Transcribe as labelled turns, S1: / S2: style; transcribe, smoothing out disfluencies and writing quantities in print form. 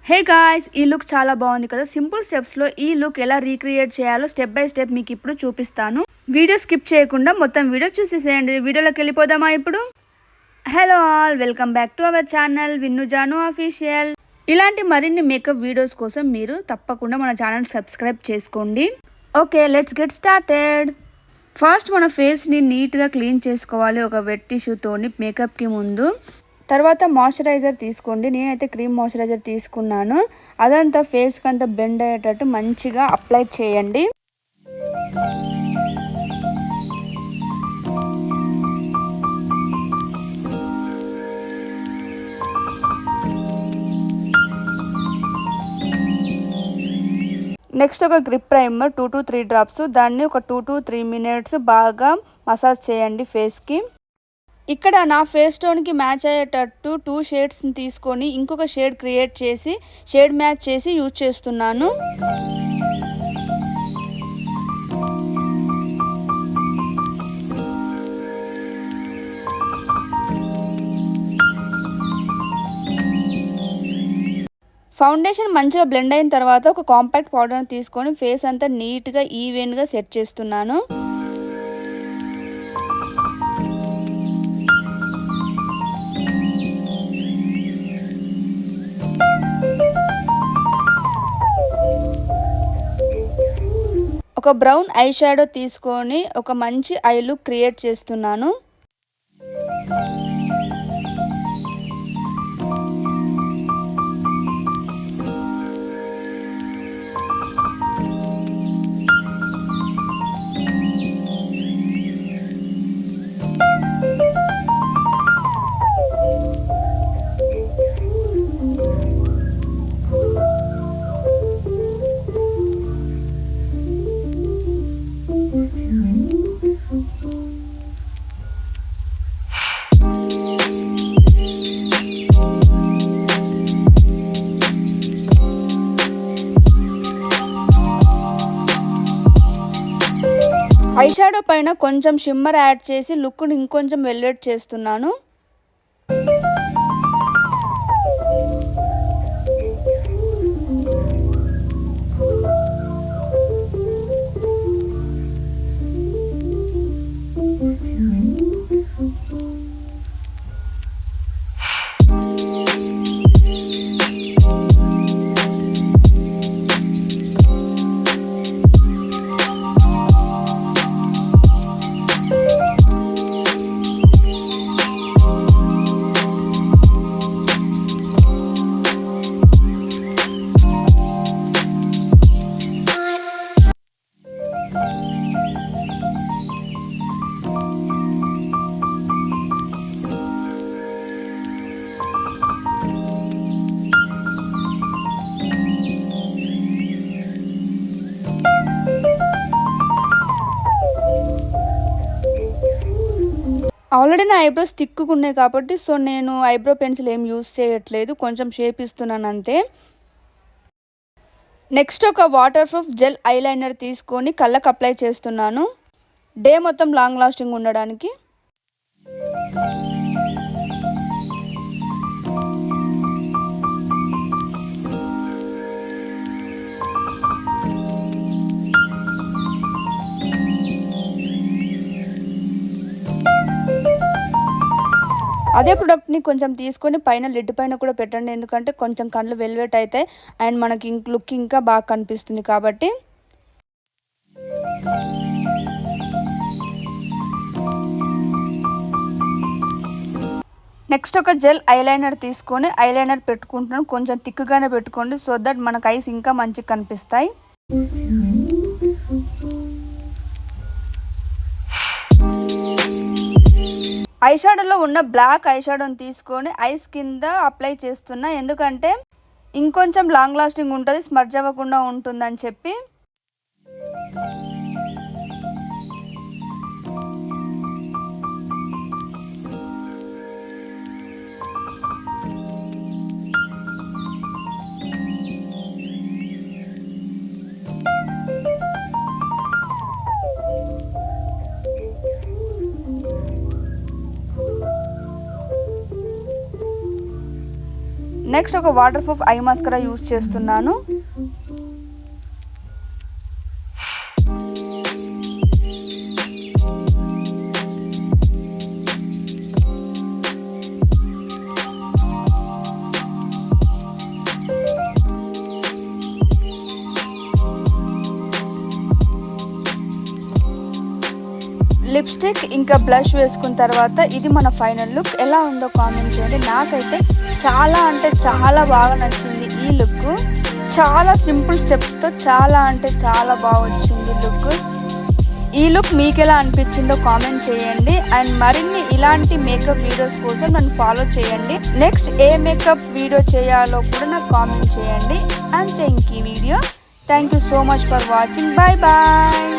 S1: Hey guys, ఈ look చాలా బాగుంది కదా. సింపుల్ స్టెప్స్ లో ఈ లుక్ ఎలా రీక్రియేట్ చేయాలో స్టెప్ బై స్టెప్ మీకు ఇప్పుడు చూపిస్తాను. వీడియో స్కిప్ చేయకుండా మొత్తం వీడియో చూసేసేయండి. వీడియోలోకి వెళ్ళిపోదామా ఇప్పుడు. Hello all, welcome back to our channel Vinnu Janu official. ఇలాంటి మరిన్ని మేకప్ వీడియోస్ కోసం మీరు తప్పకుండా మన ఛానల్ సబ్స్క్రైబ్ చేసుకోండి. Okay, let's get started. First మన ఫేస్ని నీట్గా క్లీన్ చేసుకోవాలి ఒక వెట్ టిష్యూతోని మేకప్కి ముందు. తర్వాత మాయిశ్చరైజర్ తీసుకోండి. నేనైతే క్రీమ్ మాయిశ్చరైజర్ తీసుకున్నాను. అదంతా ఫేస్కి అంతా బెండ్ అయ్యేటట్టు మంచిగా అప్లై చేయండి. నెక్స్ట్ ఒక గ్రిప్ ప్రైమర్ 2 to 3 డ్రాప్స్, దాన్ని ఒక 2 to 3 మినిట్స్ బాగా మసాజ్ చేయండి ఫేస్కి. ఇక్కడ నా ఫేస్ టోన్కి మ్యాచ్ అయ్యేటట్టు 2 షేడ్స్ని తీసుకొని ఇంకొక షేడ్ క్రియేట్ చేసి షేడ్ మ్యాచ్ చేసి యూజ్ చేస్తున్నాను. ఫౌండేషన్ మంచిగా బ్లెండ్ అయిన తర్వాత ఒక కాంపాక్ట్ పౌడర్ని తీసుకొని ఫేస్ అంతా నీట్గా ఈవెన్గా సెట్ చేస్తున్నాను. ఒక బ్రౌన్ ఐ షాడో తీసుకొని ఒక మంచి ఐ లుక్ క్రియేట్ చేస్తున్నాను. ఐ షాడో పైన కొంచెం షిమ్మర్ యాడ్ చేసి లుక్ని ఇంకొంచెం వెల్వెట్ చేస్తున్నాను. ఆల్రెడీ నా ఐబ్రోస్ తిక్కుకున్నాయి కాబట్టి నేను ఐబ్రో పెన్సిల్ ఏం యూస్ చేయట్లేదు, కొంచెం షేప్ ఇస్తున్నాను అంతే. నెక్స్ట్ ఒక వాటర్ ప్రూఫ్ జెల్ ఐలైనర్ తీసుకొని కళ్ళకు అప్లై చేస్తున్నాను, డే మొత్తం లాంగ్ లాస్టింగ్ ఉండడానికి. అదే ప్రొడక్ట్ని కొంచెం తీసుకొని పైన లిడ్ పైన కూడా పెట్టండి, ఎందుకంటే కొంచెం కళ్ళు వెల్వెట్ అవుతాయి అండ్ మనకి లుక్ ఇంకా బాగా కనిపిస్తుంది కాబట్టి. నెక్స్ట్ ఒక జెల్ ఐలైనర్ తీసుకొని ఐలైనర్ పెట్టుకుంటున్నాను. కొంచెం థిక్గానే పెట్టుకోండి, సో దట్ మనకు ఐస్ ఇంకా మంచిగా కనిపిస్తాయి. ఐ షాడోలో ఉన్న బ్లాక్ ఐ షాడోని తీసుకొని ఐస్ కింద అప్లై చేస్తున్నా, ఎందుకంటే ఇంకొంచెం లాంగ్ లాస్టింగ్ ఉంటుంది, స్మర్జ్ అవ్వకుండా ఉంటుందని చెప్పి. నెక్స్ట్ ఒక వాటర్ ప్రూఫ్ ఐ మాస్కరా యూజ్ చేస్తున్నాను. లిప్స్టిక్ ఇంకా బ్లష్ వేసుకున్న తర్వాత ఇది మన ఫైనల్ లుక్. ఎలా ఉందో కామెంట్ చేయండి. నాకైతే చాలా అంటే చాలా బాగా నచ్చింది ఈ లుక్. చాలా సింపుల్ స్టెప్స్తో చాలా అంటే చాలా బాగా వచ్చింది లుక్. ఈ లుక్ మీకు ఎలా అనిపించిందో కామెంట్ చేయండి. అండ్ మరిన్ని ఇలాంటి మేకప్ వీడియోస్ కోసం నన్ను ఫాలో చేయండి. నెక్స్ట్ ఏ మేకప్ వీడియో చేయాలో కూడా నాకు కామెంట్ చేయండి. And thank you so much for watching. Bye bye.